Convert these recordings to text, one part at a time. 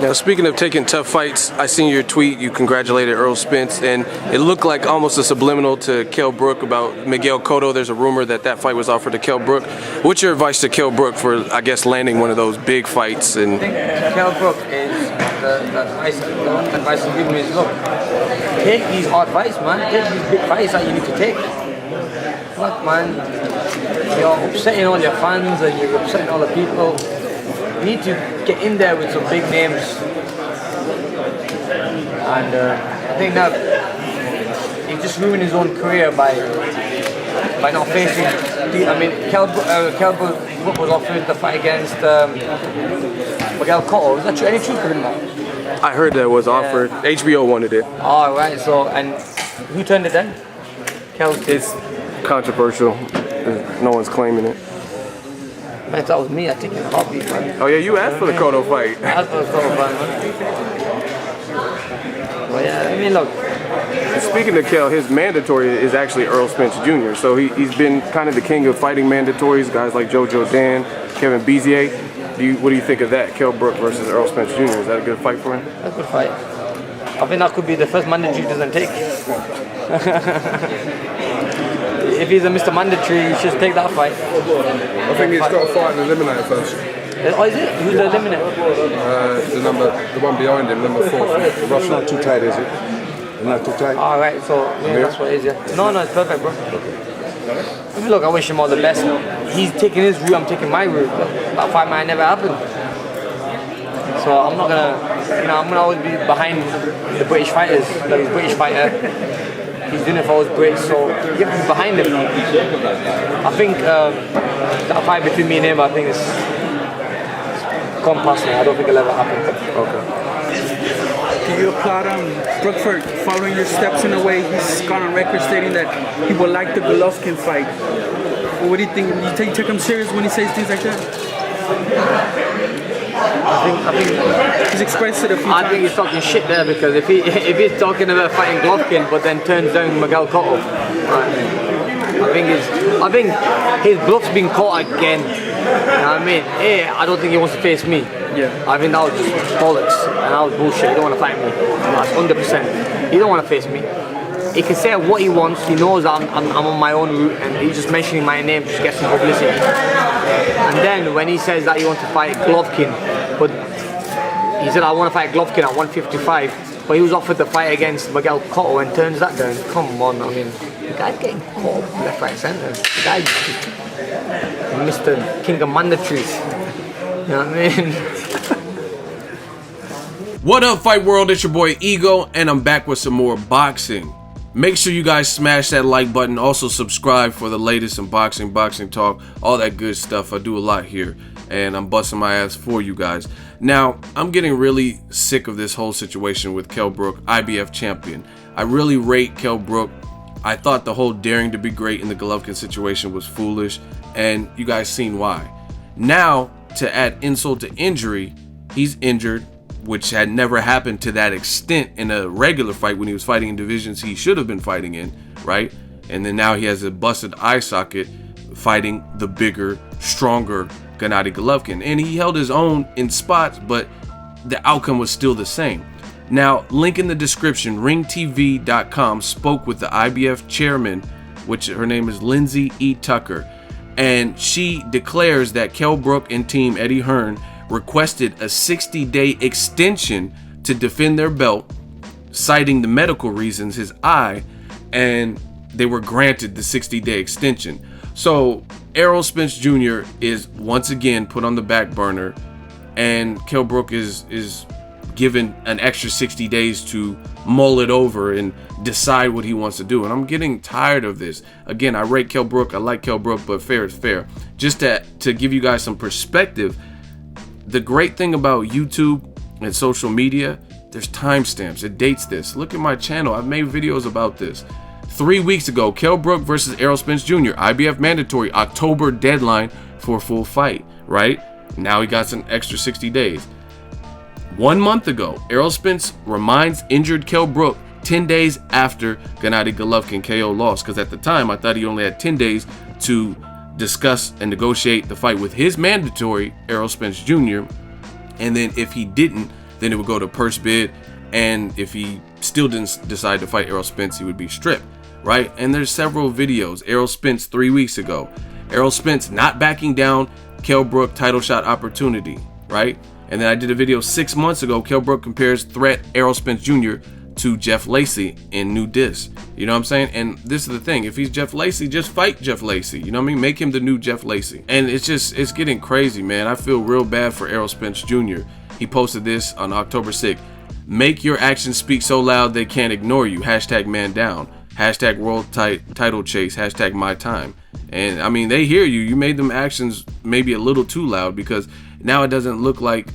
Now, speaking of taking tough fights, I seen your tweet. You congratulated Errol Spence, and it looked like almost a subliminal to Kell Brook about Miguel Cotto. There's a rumor that that fight was offered to Kell Brook. What's your advice to Kell Brook for, I guess, landing one of those big fights? And I think Kell Brook is the one advice I'm giving is, look, take these hard fights, man. Take these big fights that you need to take. Look, man, you're upsetting all your fans and you're upsetting all the people. You need to get in there with some big names, and I think that he just ruined his own career by not facing. I mean, Kell Brook was offered the fight against Miguel Cotto. Is that true? Any truth in that? I heard that was offered. HBO wanted it. Oh, right. So, and who turned it down? It's controversial. No one's claiming it. Man, if that was me, I'd take it in a heartbeat, man. Oh yeah, you asked for the Cotto fight. I asked for the Cotto fight, man. But yeah, I mean, look. Speaking of Kell, his mandatory is actually Errol Spence Jr. So he's been kind of the king of fighting mandatories. Guys like Jojo Dan, Kevin Bezier. What do you think of that? Kell Brook versus Errol Spence Jr. Is that a good fight for him? That's a good fight. I think that could be the first mandatory he doesn't take. If he's a Mr. Mandatory, he should take that fight. I think he's got to fight an eliminator first. Oh, is it? Who's the eliminator? The one behind him, number 4. Russian. Not too tight, is it? Not too tight. All right, so yeah, that's what it is. Yeah. No, it's perfect, bro. I mean, look, I wish him all the best. He's taking his route, I'm taking my route. That fight might never happen. So I'm not gonna, I'm gonna always be behind the British fighters. Like he's a British fighter. He's doing it for us Brits, so you have to be behind him. I think that fight between me and him, I think it's gone past me. I don't think it'll ever happen. Do you applaud Brook for following your steps in a way? He's gone on record stating that he would like the Golovkin fight. What do you think? You take him serious when he says things like that? I think he's expressed it a few times. I think he's talking shit there, because if he's talking about fighting Golovkin but then turns down Miguel Cotto, I think his bluff's been caught again. You know what I mean? I don't think he wants to face me. Yeah. I think that was just bollocks and that was bullshit. He don't want to fight me. That's 100%. He don't want to face me. He can say what he wants. He knows I'm on my own route, and he's just mentioning my name just gets some publicity. And then when he says that he wants to fight Golovkin, but he said I want to fight Golovkin at 155, but he was offered the fight against Miguel Cotto and turns that down. Come on, I mean, the guy's getting caught left, right, centre. The guy's Mr. King of Mandatories. You know what I mean? What up, Fight World? It's your boy Ego, and I'm back with some more boxing. Make sure you guys smash that like button. Also subscribe for the latest in boxing talk, all that good stuff. I do a lot here, and I'm busting my ass for you guys. Now, I'm getting really sick of this whole situation with Kell Brook, IBF champion. I really rate Kell Brook. I thought the whole daring to be great in the Golovkin situation was foolish, and you guys seen why. Now, to add insult to injury, he's injured, which had never happened to that extent in a regular fight when he was fighting in divisions he should have been fighting in, right? And then now he has a busted eye socket fighting the bigger, stronger Gennady Golovkin. And he held his own in spots, but the outcome was still the same. Now, link in the description, ringtv.com spoke with the IBF chairman, which her name is Lindsay E. Tucker, and she declares that Kell Brook and team Eddie Hearn requested a 60-day extension to defend their belt, citing the medical reasons, his eye, and they were granted the 60-day extension. So Errol Spence Jr. is once again put on the back burner, and Kell Brook is given an extra 60 days to mull it over and decide what he wants to do. And I'm getting tired of this. Again, I rate Kell Brook, I like Kell Brook, but fair is fair. Just to give you guys some perspective, the great thing about YouTube and social media, there's timestamps. It dates this. Look at my channel. I've made videos about this. 3 weeks ago, Kell Brook versus Errol Spence Jr. IBF mandatory, October deadline for a full fight, right? Now he got an extra 60 days. 1 month ago, Errol Spence reminds injured Kell Brook 10 days after Gennady Golovkin KO lost, because at the time I thought he only had 10 days to discuss and negotiate the fight with his mandatory Errol Spence Jr. And then if he didn't, then it would go to purse bid, and if he still didn't decide to fight Errol Spence, he would be stripped, right? And there's several videos. Errol Spence 3 weeks ago, Errol Spence not backing down, Kell Brook title shot opportunity, right? And then I did a video 6 months ago, Kell Brook compares threat Errol Spence Jr. to Jeff Lacey in new diss. You know what I'm saying? And this is the thing, if he's Jeff Lacey, just fight Jeff Lacey. You know what I mean? Make him the new Jeff Lacey. And it's getting crazy, man. I feel real bad for Errol Spence Jr. He posted this on October 6th. Make your actions speak so loud they can't ignore you. Hashtag man down. Hashtag world title chase. Hashtag my time. And I mean, they hear you. You made them actions maybe a little too loud, because now it doesn't look like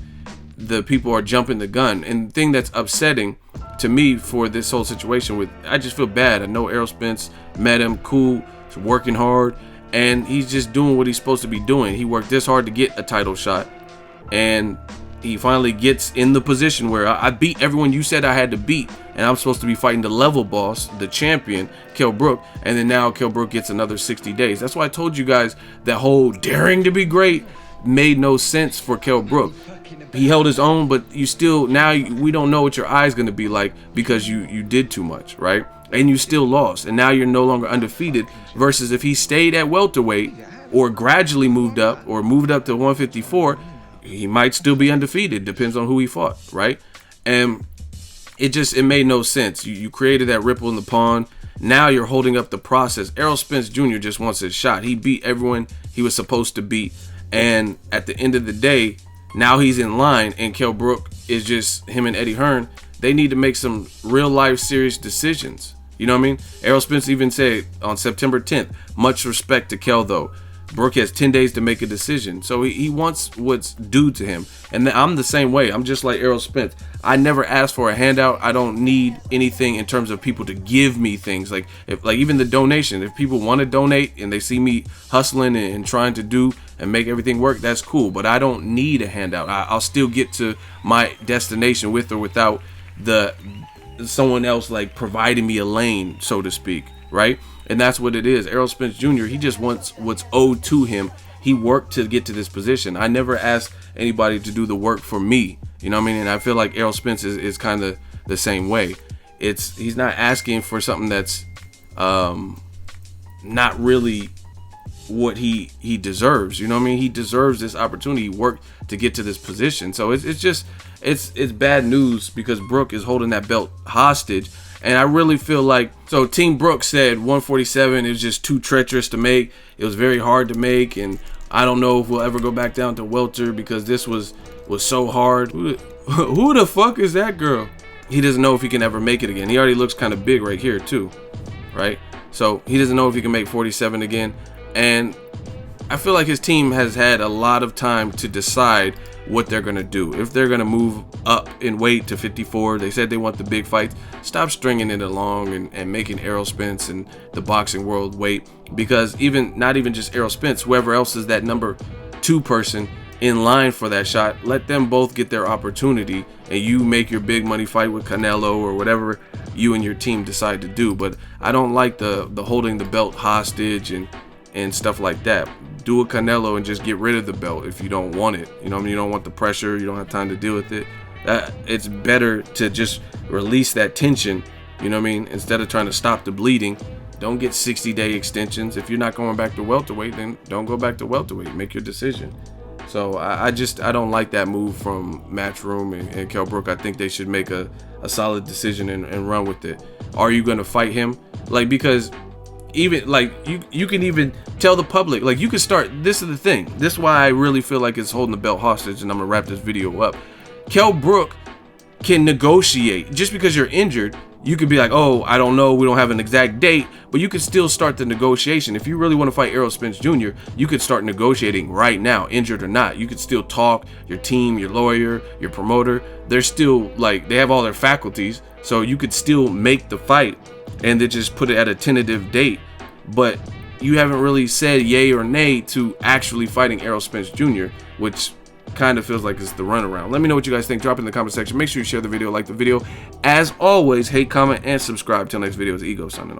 the people are jumping the gun. And the thing that's upsetting to me for this whole situation with, I just feel bad. I know Errol Spence, met him, cool, he's working hard, and he's just doing what he's supposed to be doing. He worked this hard to get a title shot, and he finally gets in the position where I beat everyone you said I had to beat, and I'm supposed to be fighting the level boss, the champion, Kell Brook, and then now Kell Brook gets another 60 days. That's why I told you guys that whole daring to be great made no sense for Kell Brook. He held his own, but you still, now we don't know what your eye's going to be like, because you did too much, right? And you still lost, and now you're no longer undefeated, versus if he stayed at welterweight or gradually moved up or moved up to 154, he might still be undefeated. Depends on who he fought, right? And it made no sense. You created that ripple in the pond. Now you're holding up the process. Errol Spence Jr. just wants his shot. He beat everyone he was supposed to beat, and at the end of the day, now he's in line, and Kell Brook is just him and Eddie Hearn. They need to make some real life serious decisions. You know what I mean? Errol Spence even said on September 10th, much respect to Kell though. Brook has 10 days to make a decision. So he wants what's due to him. And I'm the same way. I'm just like Errol Spence. I never ask for a handout. I don't need anything in terms of people to give me things. Like even the donation. If people want to donate and they see me hustling and trying to do and make everything work, that's cool. But I don't need a handout. I'll still get to my destination with or without someone else like providing me a lane, so to speak, right? And that's what it is. Errol Spence Jr., he just wants what's owed to him. He worked to get to this position. I never asked anybody to do the work for me. You know what I mean? And I feel like Errol Spence is kind of the same way. He's not asking for something that's not really what he deserves. You know what I mean? He deserves this opportunity. He worked to get to this position. So it's bad news, because Brook is holding that belt hostage. And I really feel like, so Team Brook said 147 is just too treacherous to make. It was very hard to make, and I don't know if we'll ever go back down to welter, because this was so hard. Who the fuck is that girl? He doesn't know if he can ever make it again. He already looks kind of big right here too, right? So he doesn't know if he can make 47 again. And I feel like his team has had a lot of time to decide what they're gonna do. If they're gonna move up in weight to 54, they said they want the big fights. Stop stringing it along and making Errol Spence and the boxing world wait, because not even just Errol Spence, whoever else is that number 2 person in line for that shot, let them both get their opportunity, and you make your big money fight with Canelo or whatever you and your team decide to do. But I don't like the holding the belt hostage and stuff like that. Do a Canelo and just get rid of the belt if you don't want it. You know what I mean? You don't want the pressure. You don't have time to deal with it. It's better to just release that tension, you know what I mean? Instead of trying to stop the bleeding. Don't get 60-day extensions. If you're not going back to welterweight, then don't go back to welterweight. Make your decision. So I don't like that move from Matchroom and Kell Brook. I think they should make a solid decision and run with it. Are you going to fight him? Because even you can even tell the public, you can start. This is the thing. This is why I really feel like it's holding the belt hostage, and I'm gonna wrap this video up. Kell Brook can negotiate. Just because you're injured, you could be like, oh, I don't know, we don't have an exact date, but you could still start the negotiation. If you really want to fight Errol Spence Jr., you could start negotiating right now, injured or not. You could still talk. Your team, your lawyer, your promoter, they're still they have all their faculties, so you could still make the fight and then just put it at a tentative date. But you haven't really said yay or nay to actually fighting Errol Spence Jr., which kind of feels like it's the runaround. Let me know what you guys think. Drop in the comment section. Make sure you share the video, like the video. As always, hate, comment, and subscribe. Till next video, is Ego signing off.